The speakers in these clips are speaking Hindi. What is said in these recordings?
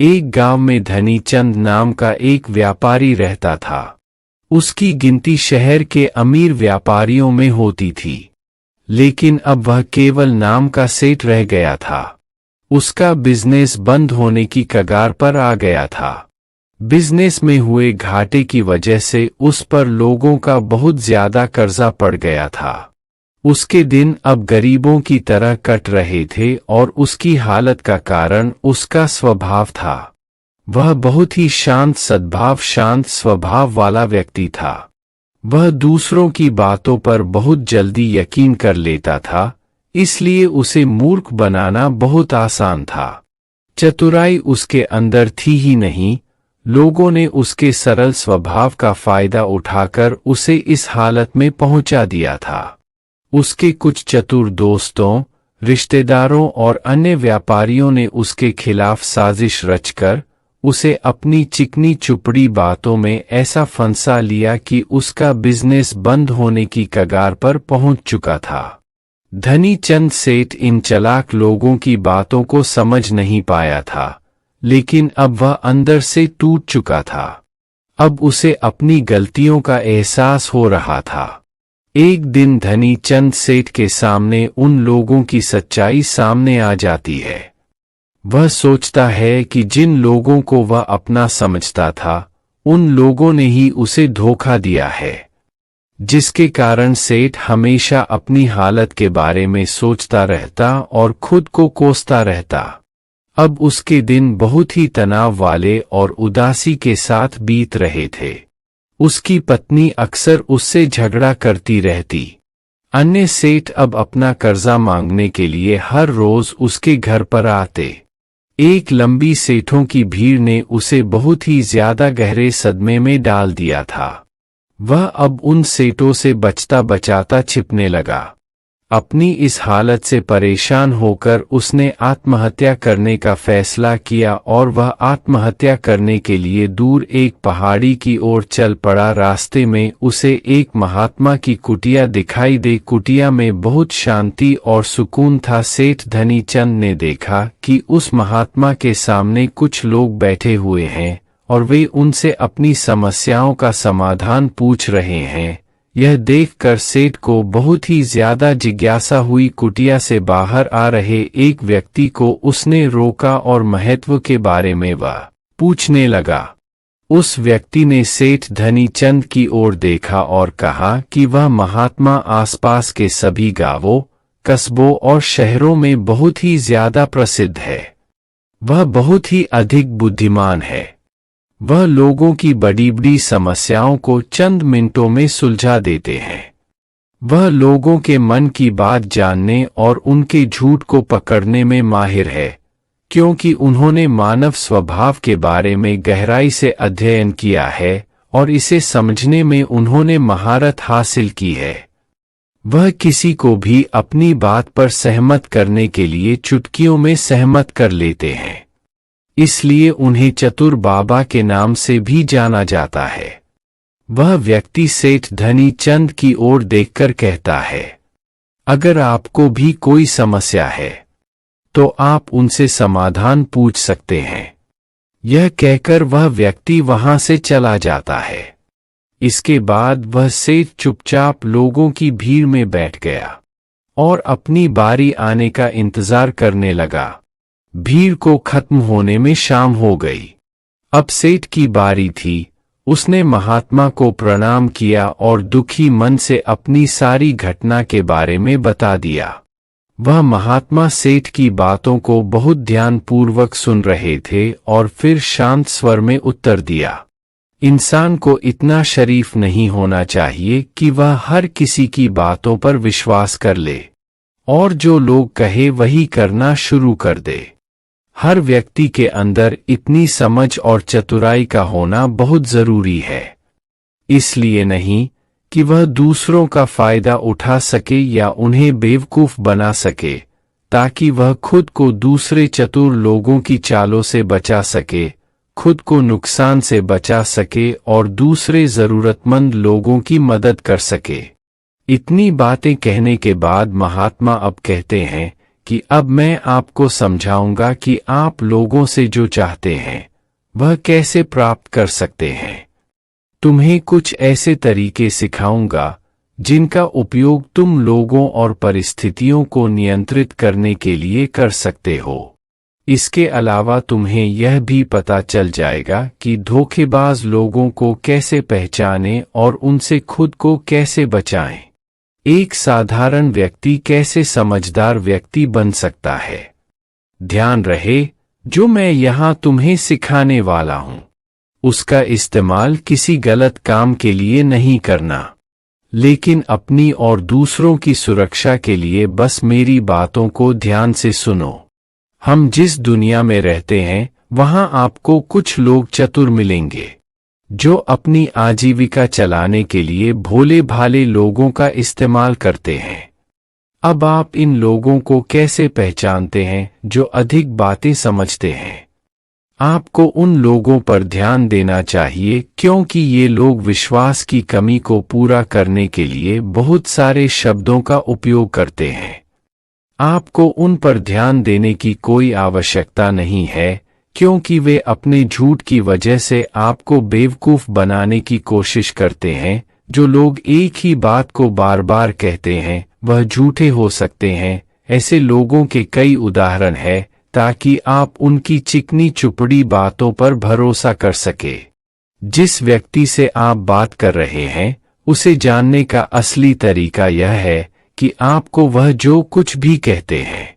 एक गांव में धनीचंद नाम का एक व्यापारी रहता था। उसकी गिनती शहर के अमीर व्यापारियों में होती थी, लेकिन अब वह केवल नाम का सेठ रह गया था। उसका बिजनेस बंद होने की कगार पर आ गया था। बिजनेस में हुए घाटे की वजह से उस पर लोगों का बहुत ज्यादा कर्जा पड़ गया था। उसके दिन अब गरीबों की तरह कट रहे थे और उसकी हालत का कारण उसका स्वभाव था। वह बहुत ही शांत स्वभाव वाला व्यक्ति था। वह दूसरों की बातों पर बहुत जल्दी यकीन कर लेता था, इसलिए उसे मूर्ख बनाना बहुत आसान था। चतुराई उसके अंदर थी ही नहीं, लोगों ने उसके सरल स्वभाव का फायदा उठाकर उसे इस हालत में पहुंचा दिया था। उसके कुछ चतुर दोस्तों, रिश्तेदारों और अन्य व्यापारियों ने उसके खिलाफ साजिश रचकर उसे अपनी चिकनी चुपड़ी बातों में ऐसा फंसा लिया कि उसका बिजनेस बंद होने की कगार पर पहुंच चुका था। धनीचंद सेठ इन चालाक लोगों की बातों को समझ नहीं पाया था, लेकिन अब वह अंदर से टूट चुका था। अब उसे अपनी गलतियों का एहसास हो रहा था। एक दिन धनीचंद सेठ के सामने उन लोगों की सच्चाई सामने आ जाती है। वह सोचता है कि जिन लोगों को वह अपना समझता था, उन लोगों ने ही उसे धोखा दिया है, जिसके कारण सेठ हमेशा अपनी हालत के बारे में सोचता रहता और खुद को कोसता रहता। अब उसके दिन बहुत ही तनाव वाले और उदासी के साथ बीत रहे थे। उसकी पत्नी अक्सर उससे झगड़ा करती रहती। अन्य सेठ अब अपना कर्जा मांगने के लिए हर रोज उसके घर पर आते। एक लंबी सेठों की भीड़ ने उसे बहुत ही ज्यादा गहरे सदमे में डाल दिया था। वह अब उन सेठों से बचता बचाता छिपने लगा। अपनी इस हालत से परेशान होकर उसने आत्महत्या करने का फैसला किया और वह आत्महत्या करने के लिए दूर एक पहाड़ी की ओर चल पड़ा। रास्ते में उसे एक महात्मा की कुटिया दिखाई दे। कुटिया में बहुत शांति और सुकून था। सेठ धनीचंद ने देखा कि उस महात्मा के सामने कुछ लोग बैठे हुए हैं और वे उनसे अपनी समस्याओं का समाधान पूछ रहे हैं। यह देखकर सेठ को बहुत ही ज्यादा जिज्ञासा हुई। कुटिया से बाहर आ रहे एक व्यक्ति को उसने रोका और महत्व के बारे में वह पूछने लगा। उस व्यक्ति ने सेठ धनीचंद की ओर देखा और कहा कि वह महात्मा आसपास के सभी गांवों, कस्बों और शहरों में बहुत ही ज्यादा प्रसिद्ध है। वह बहुत ही अधिक बुद्धिमान है। वह लोगों की बड़ी बड़ी समस्याओं को चंद मिनटों में सुलझा देते हैं। वह लोगों के मन की बात जानने और उनके झूठ को पकड़ने में माहिर है, क्योंकि उन्होंने मानव स्वभाव के बारे में गहराई से अध्ययन किया है और इसे समझने में उन्होंने महारत हासिल की है। वह किसी को भी अपनी बात पर सहमत करने के लिए चुटकियों में सहमत कर लेते हैं, इसलिए उन्हें चतुर बाबा के नाम से भी जाना जाता है। वह व्यक्ति सेठ धनीचंद की ओर देखकर कहता है, अगर आपको भी कोई समस्या है तो आप उनसे समाधान पूछ सकते हैं। यह कहकर वह व्यक्ति वहां से चला जाता है। इसके बाद वह सेठ चुपचाप लोगों की भीड़ में बैठ गया और अपनी बारी आने का इंतजार करने लगा। भीड़ को खत्म होने में शाम हो गई। अब सेठ की बारी थी। उसने महात्मा को प्रणाम किया और दुखी मन से अपनी सारी घटना के बारे में बता दिया। वह महात्मा सेठ की बातों को बहुत ध्यानपूर्वक सुन रहे थे और फिर शांत स्वर में उत्तर दिया, इंसान को इतना शरीफ नहीं होना चाहिए कि वह हर किसी की बातों पर विश्वास कर ले और जो लोग कहे वही करना शुरू कर दे। हर व्यक्ति के अंदर इतनी समझ और चतुराई का होना बहुत जरूरी है, इसलिए नहीं कि वह दूसरों का फायदा उठा सके या उन्हें बेवकूफ बना सके, ताकि वह खुद को दूसरे चतुर लोगों की चालों से बचा सके, खुद को नुकसान से बचा सके और दूसरे जरूरतमंद लोगों की मदद कर सके। इतनी बातें कहने के बाद महात्मा अब कहते हैं कि अब मैं आपको समझाऊंगा कि आप लोगों से जो चाहते हैं वह कैसे प्राप्त कर सकते हैं। तुम्हें कुछ ऐसे तरीके सिखाऊंगा जिनका उपयोग तुम लोगों और परिस्थितियों को नियंत्रित करने के लिए कर सकते हो। इसके अलावा तुम्हें यह भी पता चल जाएगा कि धोखेबाज लोगों को कैसे पहचानें और उनसे खुद को कैसे बचाएं। एक साधारण व्यक्ति कैसे समझदार व्यक्ति बन सकता है। ध्यान रहे, जो मैं यहां तुम्हें सिखाने वाला हूं उसका इस्तेमाल किसी गलत काम के लिए नहीं करना, लेकिन अपनी और दूसरों की सुरक्षा के लिए बस मेरी बातों को ध्यान से सुनो। हम जिस दुनिया में रहते हैं वहां आपको कुछ लोग चतुर मिलेंगे जो अपनी आजीविका चलाने के लिए भोले भाले लोगों का इस्तेमाल करते हैं। अब आप इन लोगों को कैसे पहचानते हैं जो अधिक बातें समझते हैं? आपको उन लोगों पर ध्यान देना चाहिए क्योंकि ये लोग विश्वास की कमी को पूरा करने के लिए बहुत सारे शब्दों का उपयोग करते हैं। आपको उन पर ध्यान देने की कोई आवश्यकता नहीं है क्योंकि वे अपने झूठ की वजह से आपको बेवकूफ बनाने की कोशिश करते हैं। जो लोग एक ही बात को बार बार कहते हैं वह झूठे हो सकते हैं। ऐसे लोगों के कई उदाहरण हैं ताकि आप उनकी चिकनी चुपड़ी बातों पर भरोसा कर सके। जिस व्यक्ति से आप बात कर रहे हैं उसे जानने का असली तरीका यह है कि आपको वह जो कुछ भी कहते हैं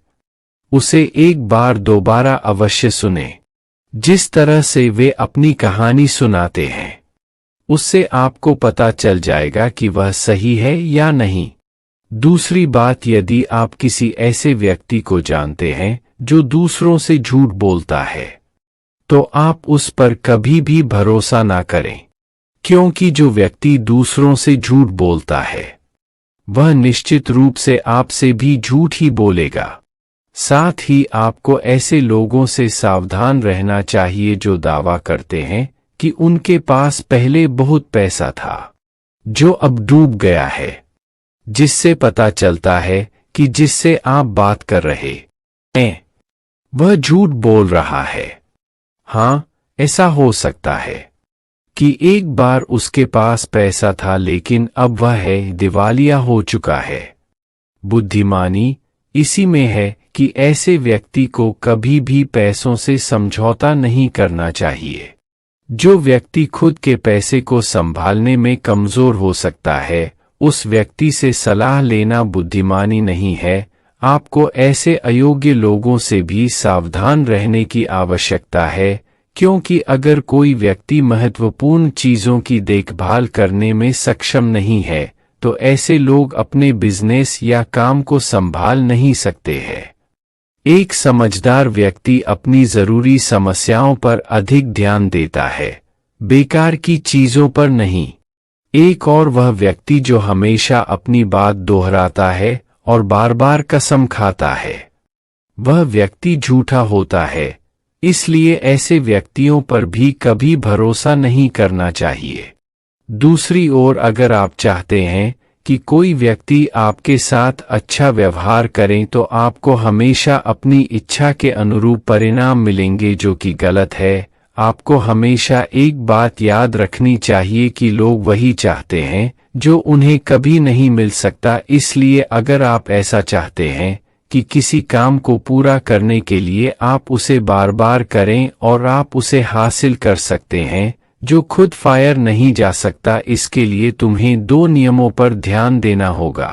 उसे एक बार दोबारा अवश्य सुने। जिस तरह से वे अपनी कहानी सुनाते हैं उससे आपको पता चल जाएगा कि वह सही है या नहीं। दूसरी बात, यदि आप किसी ऐसे व्यक्ति को जानते हैं जो दूसरों से झूठ बोलता है तो आप उस पर कभी भी भरोसा ना करें, क्योंकि जो व्यक्ति दूसरों से झूठ बोलता है वह निश्चित रूप से आपसे भी झूठ ही बोलेगा। साथ ही आपको ऐसे लोगों से सावधान रहना चाहिए जो दावा करते हैं कि उनके पास पहले बहुत पैसा था जो अब डूब गया है, जिससे पता चलता है कि जिससे आप बात कर रहे हैं वह झूठ बोल रहा है। हाँ, ऐसा हो सकता है कि एक बार उसके पास पैसा था लेकिन अब वह है दिवालिया हो चुका है। बुद्धिमानी इसी में है कि ऐसे व्यक्ति को कभी भी पैसों से समझौता नहीं करना चाहिए। जो व्यक्ति खुद के पैसे को संभालने में कमजोर हो सकता है उस व्यक्ति से सलाह लेना बुद्धिमानी नहीं है। आपको ऐसे अयोग्य लोगों से भी सावधान रहने की आवश्यकता है, क्योंकि अगर कोई व्यक्ति महत्वपूर्ण चीजों की देखभाल करने में सक्षम नहीं है तो ऐसे लोग अपने बिजनेस या काम को संभाल नहीं सकते हैं। एक समझदार व्यक्ति अपनी जरूरी समस्याओं पर अधिक ध्यान देता है, बेकार की चीजों पर नहीं। एक और वह व्यक्ति जो हमेशा अपनी बात दोहराता है और बार बार कसम खाता है वह व्यक्ति झूठा होता है। इसलिए ऐसे व्यक्तियों पर भी कभी भरोसा नहीं करना चाहिए। दूसरी ओर, अगर आप चाहते हैं कि कोई व्यक्ति आपके साथ अच्छा व्यवहार करें तो आपको हमेशा अपनी इच्छा के अनुरूप परिणाम मिलेंगे, जो कि गलत है। आपको हमेशा एक बात याद रखनी चाहिए कि लोग वही चाहते हैं जो उन्हें कभी नहीं मिल सकता। इसलिए अगर आप ऐसा चाहते हैं कि किसी काम को पूरा करने के लिए आप उसे बार बार करें और आप उसे हासिल कर सकते हैं जो खुद फायर नहीं जा सकता, इसके लिए तुम्हें 2 नियमों पर ध्यान देना होगा।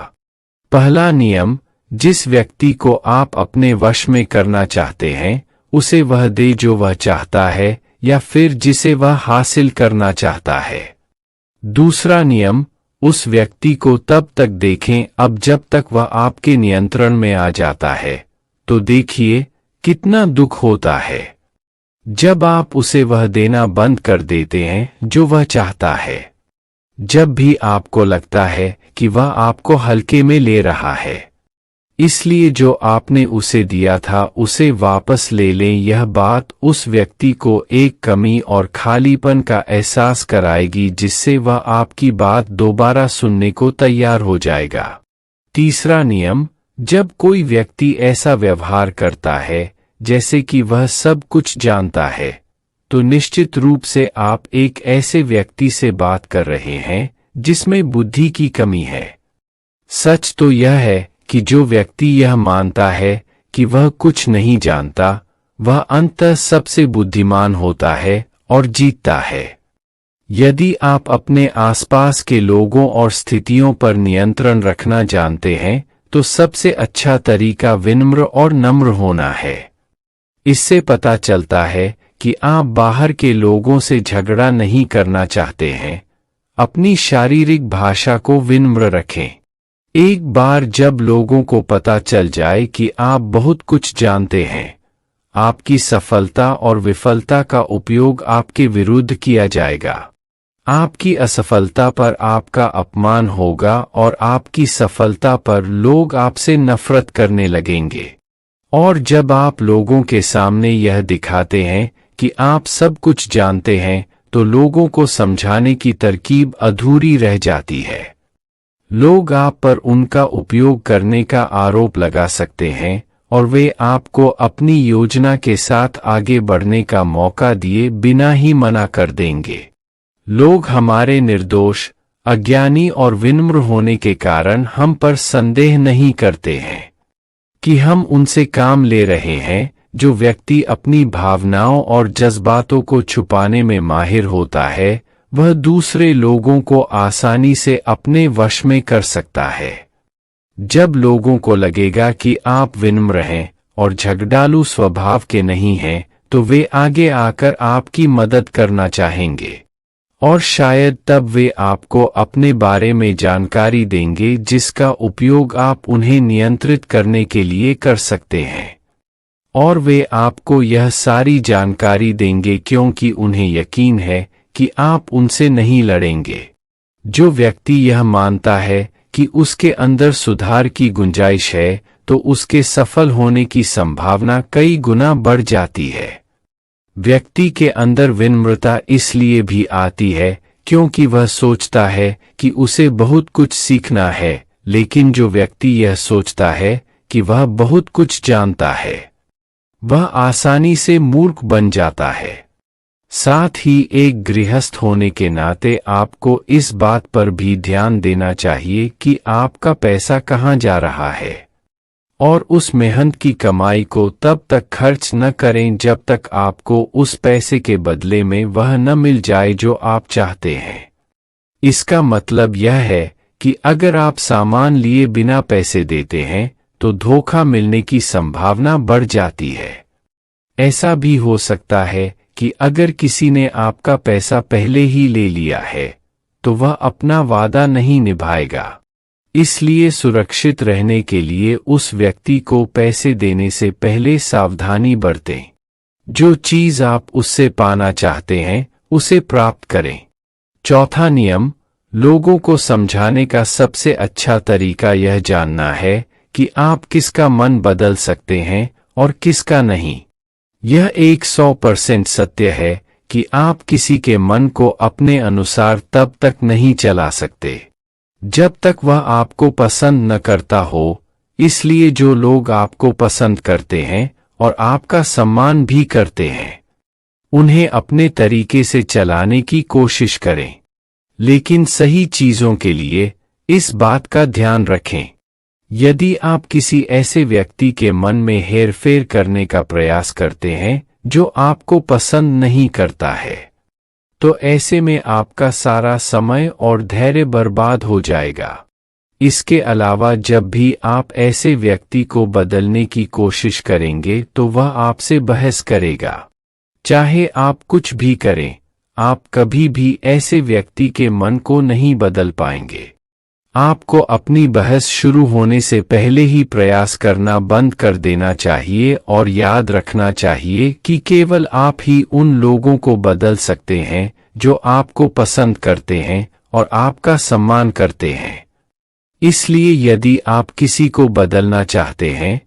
पहला नियम, जिस व्यक्ति को आप अपने वश में करना चाहते हैं उसे वह दे जो वह चाहता है या फिर जिसे वह हासिल करना चाहता है। दूसरा नियम, उस व्यक्ति को तब तक देखें अब जब तक वह आपके नियंत्रण में आ जाता है। तो देखिए कितना दुख होता है जब आप उसे वह देना बंद कर देते हैं जो वह चाहता है। जब भी आपको लगता है कि वह आपको हल्के में ले रहा है, इसलिए जो आपने उसे दिया था उसे वापस ले लें। यह बात उस व्यक्ति को एक कमी और खालीपन का एहसास कराएगी जिससे वह आपकी बात दोबारा सुनने को तैयार हो जाएगा। तीसरा नियम, जब कोई व्यक्ति ऐसा व्यवहार करता है जैसे कि वह सब कुछ जानता है, तो निश्चित रूप से आप एक ऐसे व्यक्ति से बात कर रहे हैं जिसमें बुद्धि की कमी है। सच तो यह है कि जो व्यक्ति यह मानता है कि वह कुछ नहीं जानता, वह अंततः सबसे बुद्धिमान होता है और जीतता है। यदि आप अपने आसपास के लोगों और स्थितियों पर नियंत्रण रखना जानते हैं, तो सबसे अच्छा तरीका विनम्र और नम्र होना है। इससे पता चलता है कि आप बाहर के लोगों से झगड़ा नहीं करना चाहते हैं। अपनी शारीरिक भाषा को विनम्र रखें। एक बार जब लोगों को पता चल जाए कि आप बहुत कुछ जानते हैं, आपकी सफलता और विफलता का उपयोग आपके विरुद्ध किया जाएगा। आपकी असफलता पर आपका अपमान होगा और आपकी सफलता पर लोग आपसे नफरत करने लगेंगे। और जब आप लोगों के सामने यह दिखाते हैं कि आप सब कुछ जानते हैं, तो लोगों को समझाने की तरकीब अधूरी रह जाती है। लोग आप पर उनका उपयोग करने का आरोप लगा सकते हैं और वे आपको अपनी योजना के साथ आगे बढ़ने का मौका दिए बिना ही मना कर देंगे। लोग हमारे निर्दोष, अज्ञानी और विनम्र होने के कारण हम पर संदेह नहीं करते हैं कि हम उनसे काम ले रहे हैं। जो व्यक्ति अपनी भावनाओं और जज्बातों को छुपाने में माहिर होता है, वह दूसरे लोगों को आसानी से अपने वश में कर सकता है। जब लोगों को लगेगा कि आप विनम्र हैं और झगड़ालू स्वभाव के नहीं हैं, तो वे आगे आकर आपकी मदद करना चाहेंगे और शायद तब वे आपको अपने बारे में जानकारी देंगे जिसका उपयोग आप उन्हें नियंत्रित करने के लिए कर सकते हैं। और वे आपको यह सारी जानकारी देंगे क्योंकि उन्हें यकीन है कि आप उनसे नहीं लड़ेंगे। जो व्यक्ति यह मानता है कि उसके अंदर सुधार की गुंजाइश है, तो उसके सफल होने की संभावना कई गुना बढ़ जाती है। व्यक्ति के अंदर विनम्रता इसलिए भी आती है क्योंकि वह सोचता है कि उसे बहुत कुछ सीखना है, लेकिन जो व्यक्ति यह सोचता है कि वह बहुत कुछ जानता है, वह आसानी से मूर्ख बन जाता है। साथ ही एक गृहस्थ होने के नाते आपको इस बात पर भी ध्यान देना चाहिए कि आपका पैसा कहाँ जा रहा है, और उस मेहनत की कमाई को तब तक खर्च न करें जब तक आपको उस पैसे के बदले में वह न मिल जाए जो आप चाहते हैं। इसका मतलब यह है कि अगर आप सामान लिए बिना पैसे देते हैं, तो धोखा मिलने की संभावना बढ़ जाती है। ऐसा भी हो सकता है कि अगर किसी ने आपका पैसा पहले ही ले लिया है, तो वह अपना वादा नहीं निभाएगा। इसलिए सुरक्षित रहने के लिए उस व्यक्ति को पैसे देने से पहले सावधानी बरतें। जो चीज आप उससे पाना चाहते हैं, उसे प्राप्त करें। चौथा नियम, लोगों को समझाने का सबसे अच्छा तरीका यह जानना है कि आप किसका मन बदल सकते हैं और किसका नहीं। यह 100% सत्य है कि आप किसी के मन को अपने अनुसार तब तक नहीं चला सकते जब तक वह आपको पसंद न करता हो। इसलिए जो लोग आपको पसंद करते हैं और आपका सम्मान भी करते हैं, उन्हें अपने तरीके से चलाने की कोशिश करें, लेकिन सही चीजों के लिए इस बात का ध्यान रखें। यदि आप किसी ऐसे व्यक्ति के मन में हेरफेर करने का प्रयास करते हैं जो आपको पसंद नहीं करता है, तो ऐसे में आपका सारा समय और धैर्य बर्बाद हो जाएगा। इसके अलावा जब भी आप ऐसे व्यक्ति को बदलने की कोशिश करेंगे, तो वह आपसे बहस करेगा। चाहे आप कुछ भी करें, आप कभी भी ऐसे व्यक्ति के मन को नहीं बदल पाएंगे। आपको अपनी बहस शुरू होने से पहले ही प्रयास करना बंद कर देना चाहिए और याद रखना चाहिए कि केवल आप ही उन लोगों को बदल सकते हैं जो आपको पसंद करते हैं और आपका सम्मान करते हैं। इसलिए यदि आप किसी को बदलना चाहते हैं,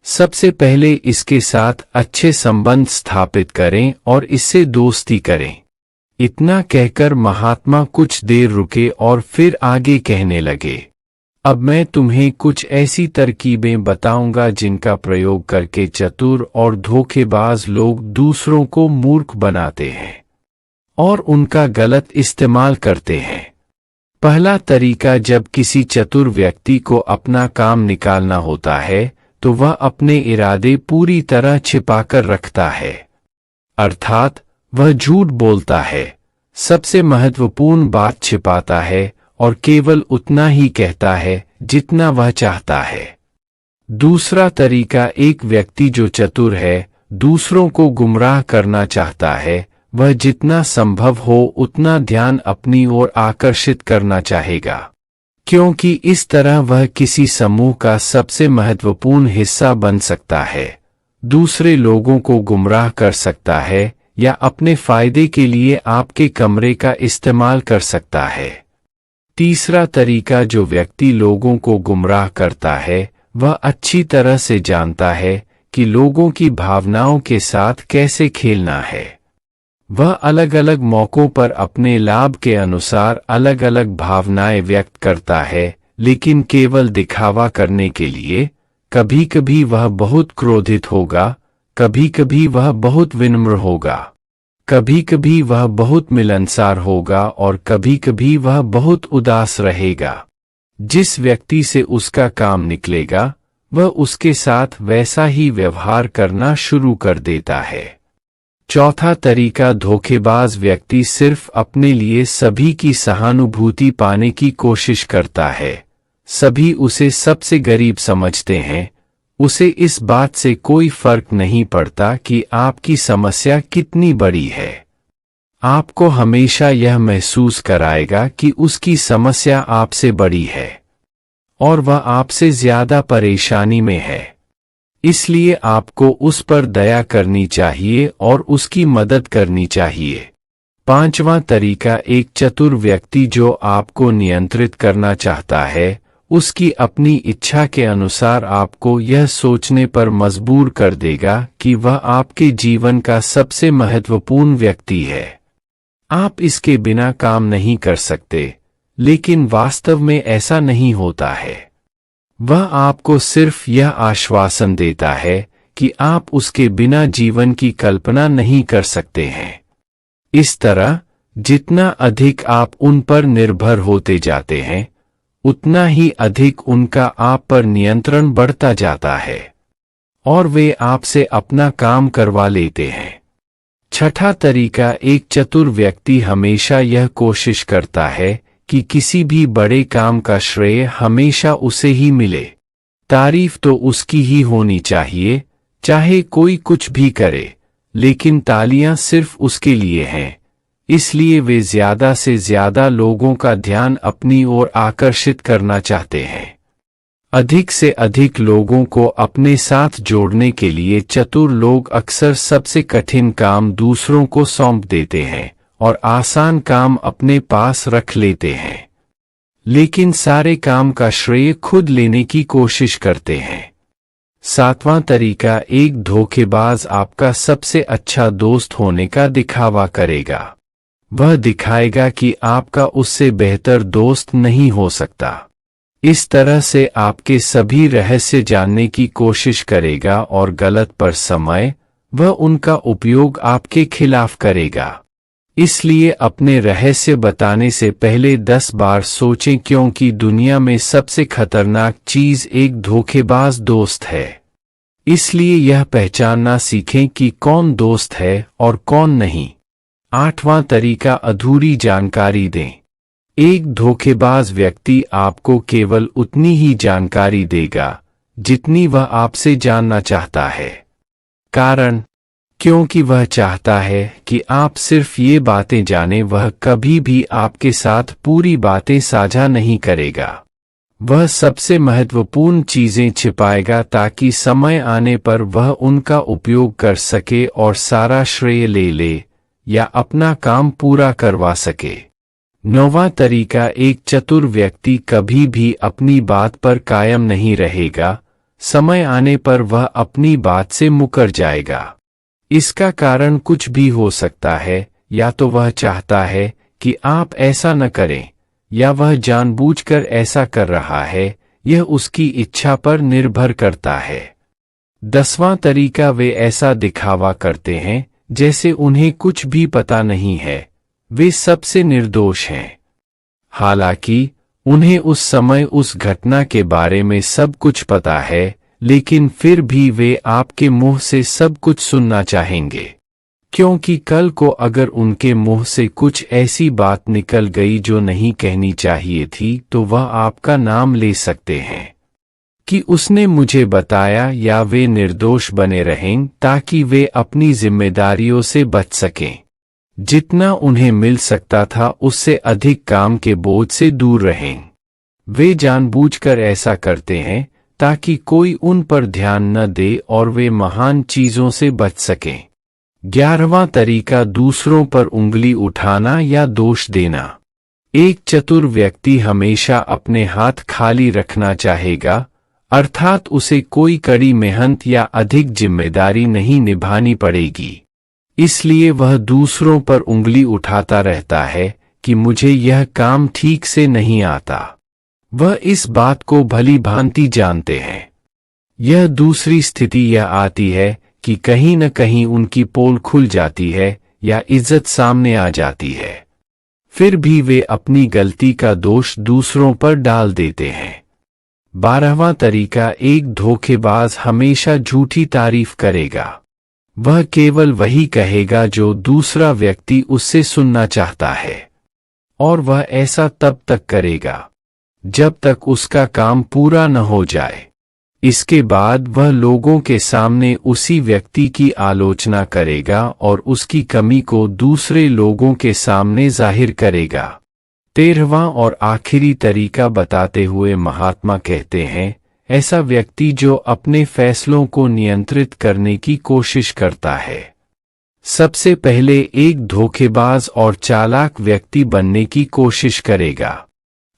सबसे पहले इसके साथ अच्छे संबंध स्थापित करें और इससे दोस्ती करें। इतना कहकर महात्मा कुछ देर रुके और फिर आगे कहने लगे, अब मैं तुम्हें कुछ ऐसी तरकीबें बताऊंगा जिनका प्रयोग करके चतुर और धोखेबाज लोग दूसरों को मूर्ख बनाते हैं और उनका गलत इस्तेमाल करते हैं। पहला तरीका, जब किसी चतुर व्यक्ति को अपना काम निकालना होता है तो वह अपने इरादे पूरी तरह छिपाकर रखता है, अर्थात वह झूठ बोलता है, सबसे महत्वपूर्ण बात छिपाता है और केवल उतना ही कहता है जितना वह चाहता है। दूसरा तरीका, एक व्यक्ति जो चतुर है, दूसरों को गुमराह करना चाहता है, वह जितना संभव हो उतना ध्यान अपनी ओर आकर्षित करना चाहेगा, क्योंकि इस तरह वह किसी समूह का सबसे महत्वपूर्ण हिस्सा बन सकता है, दूसरे लोगों को गुमराह कर सकता है या अपने फायदे के लिए आपके कमरे का इस्तेमाल कर सकता है। तीसरा तरीका, जो व्यक्ति लोगों को गुमराह करता है वह अच्छी तरह से जानता है कि लोगों की भावनाओं के साथ कैसे खेलना है। वह अलग अलग मौकों पर अपने लाभ के अनुसार अलग अलग भावनाएं व्यक्त करता है, लेकिन केवल दिखावा करने के लिए। कभी कभी वह बहुत क्रोधित होगा, कभी कभी वह बहुत विनम्र होगा, कभी कभी वह बहुत मिलनसार होगा और कभी कभी वह बहुत उदास रहेगा। जिस व्यक्ति से उसका काम निकलेगा वह उसके साथ वैसा ही व्यवहार करना शुरू कर देता है। चौथा तरीका, धोखेबाज व्यक्ति सिर्फ अपने लिए सभी की सहानुभूति पाने की कोशिश करता है। सभी उसे सबसे गरीब समझते हैं, उसे इस बात से कोई फर्क नहीं पड़ता कि आपकी समस्या कितनी बड़ी है। आपको हमेशा यह महसूस कराएगा कि उसकी समस्या आपसे बड़ी है और वह आपसे ज्यादा परेशानी में है, इसलिए आपको उस पर दया करनी चाहिए और उसकी मदद करनी चाहिए। पांचवां तरीका, एक चतुर व्यक्ति जो आपको नियंत्रित करना चाहता है, उसकी अपनी इच्छा के अनुसार आपको यह सोचने पर मजबूर कर देगा कि वह आपके जीवन का सबसे महत्वपूर्ण व्यक्ति है। आप इसके बिना काम नहीं कर सकते, लेकिन वास्तव में ऐसा नहीं होता है। वह आपको सिर्फ यह आश्वासन देता है कि आप उसके बिना जीवन की कल्पना नहीं कर सकते हैं। इस तरह जितना अधिक आप उन पर निर्भर होते जाते हैं, उतना ही अधिक उनका आप पर नियंत्रण बढ़ता जाता है और वे आपसे अपना काम करवा लेते हैं। छठा तरीका, एक चतुर व्यक्ति हमेशा यह कोशिश करता है कि किसी भी बड़े काम का श्रेय हमेशा उसे ही मिले। तारीफ तो उसकी ही होनी चाहिए, चाहे कोई कुछ भी करे, लेकिन तालियां सिर्फ उसके लिए हैं। इसलिए वे ज्यादा से ज्यादा लोगों का ध्यान अपनी ओर आकर्षित करना चाहते हैं। अधिक से अधिक लोगों को अपने साथ जोड़ने के लिए चतुर लोग अक्सर सबसे कठिन काम दूसरों को सौंप देते हैं और आसान काम अपने पास रख लेते हैं, लेकिन सारे काम का श्रेय खुद लेने की कोशिश करते हैं। सातवां तरीका, एक धोखेबाज आपका सबसे अच्छा दोस्त होने का दिखावा करेगा। वह दिखाएगा कि आपका उससे बेहतर दोस्त नहीं हो सकता। इस तरह से आपके सभी रहस्य जानने की कोशिश करेगा और गलत पर समय वह उनका उपयोग आपके खिलाफ करेगा। इसलिए अपने रहस्य बताने से पहले 10 बार सोचें, क्योंकि दुनिया में सबसे खतरनाक चीज एक धोखेबाज दोस्त है। इसलिए यह पहचानना सीखें कि कौन दोस्त है और कौन नहीं। आठवां तरीका, अधूरी जानकारी दें। एक धोखेबाज व्यक्ति आपको केवल उतनी ही जानकारी देगा जितनी वह आपसे जानना चाहता है। कारण, क्योंकि वह चाहता है कि आप सिर्फ ये बातें जानें, वह कभी भी आपके साथ पूरी बातें साझा नहीं करेगा। वह सबसे महत्वपूर्ण चीजें छिपाएगा ताकि समय आने पर वह उनका उपयोग कर सके और सारा श्रेय ले ले या अपना काम पूरा करवा सके। नौवां तरीका, एक चतुर व्यक्ति कभी भी अपनी बात पर कायम नहीं रहेगा। समय आने पर वह अपनी बात से मुकर जाएगा। इसका कारण कुछ भी हो सकता है, या तो वह चाहता है कि आप ऐसा न करें, या वह जानबूझकर ऐसा कर रहा है, यह उसकी इच्छा पर निर्भर करता है। 10वां तरीका, वे ऐसा दिखावा करते हैं जैसे उन्हें कुछ भी पता नहीं है। वे सबसे निर्दोष हैं। हालांकि उन्हें उस समय उस घटना के बारे में सब कुछ पता है, लेकिन फिर भी वे आपके मुंह से सब कुछ सुनना चाहेंगे, क्योंकि कल को अगर उनके मुंह से कुछ ऐसी बात निकल गई जो नहीं कहनी चाहिए थी, तो वह आपका नाम ले सकते हैं कि उसने मुझे बताया, या वे निर्दोष बने रहें ताकि वे अपनी जिम्मेदारियों से बच सकें। जितना उन्हें मिल सकता था उससे अधिक काम के बोझ से दूर रहें। वे जानबूझकर ऐसा करते हैं ताकि कोई उन पर ध्यान न दे और वे महान चीजों से बच सकें। 11वां तरीका, दूसरों पर उंगली उठाना या दोष देना। एक चतुर व्यक्ति हमेशा अपने हाथ खाली रखना चाहेगा, अर्थात उसे कोई कड़ी मेहनत या अधिक जिम्मेदारी नहीं निभानी पड़ेगी। इसलिए वह दूसरों पर उंगली उठाता रहता है कि मुझे यह काम ठीक से नहीं आता। वह इस बात को भली भांति जानते हैं। यह दूसरी स्थिति यह आती है कि कहीं न कहीं उनकी पोल खुल जाती है या इज्जत सामने आ जाती है, फिर भी वे अपनी गलती का दोष दूसरों पर डाल देते हैं। 12वां तरीका, एक धोखेबाज हमेशा झूठी तारीफ करेगा। वह केवल वही कहेगा जो दूसरा व्यक्ति उससे सुनना चाहता है, और वह ऐसा तब तक करेगा जब तक उसका काम पूरा न हो जाए। इसके बाद वह लोगों के सामने उसी व्यक्ति की आलोचना करेगा और उसकी कमी को दूसरे लोगों के सामने जाहिर करेगा। 13वां और आखिरी तरीका बताते हुए महात्मा कहते हैं, ऐसा व्यक्ति जो अपने फैसलों को नियंत्रित करने की कोशिश करता है। सबसे पहले एक धोखेबाज और चालाक व्यक्ति बनने की कोशिश करेगा।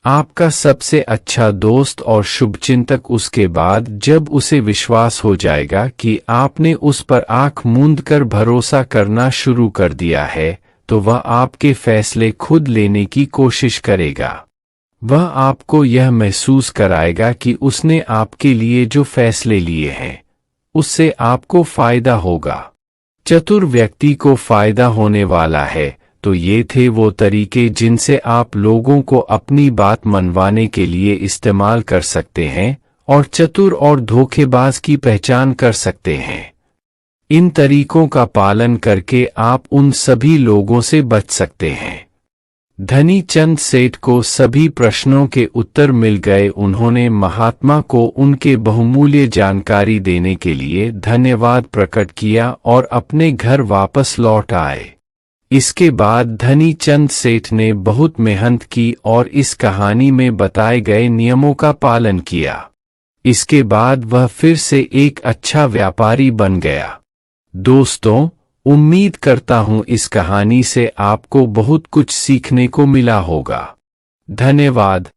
आपका सबसे अच्छा दोस्त और शुभचिंतक उसके बाद जब उसे विश्वास हो जाएगा कि आपने उस पर आंख मूंद कर भरोसा करना शुरू कर दिया है, तो वह आपके फैसले खुद लेने की कोशिश करेगा। वह आपको यह महसूस कराएगा कि उसने आपके लिए जो फैसले लिए हैं उससे आपको फायदा होगा। चतुर व्यक्ति को फायदा होने वाला है। तो ये थे वो तरीके जिनसे आप लोगों को अपनी बात मनवाने के लिए इस्तेमाल कर सकते हैं और चतुर और धोखेबाज की पहचान कर सकते हैं। इन तरीकों का पालन करके आप उन सभी लोगों से बच सकते हैं। धनी चंद सेठ को सभी प्रश्नों के उत्तर मिल गए। उन्होंने महात्मा को उनके बहुमूल्य जानकारी देने के लिए धन्यवाद प्रकट किया और अपने घर वापस लौट आए। इसके बाद धनी चंद सेठ ने बहुत मेहनत की और इस कहानी में बताए गए नियमों का पालन किया। इसके बाद वह फिर से एक अच्छा व्यापारी बन गया। दोस्तों, उम्मीद करता हूं इस कहानी से आपको बहुत कुछ सीखने को मिला होगा। धन्यवाद।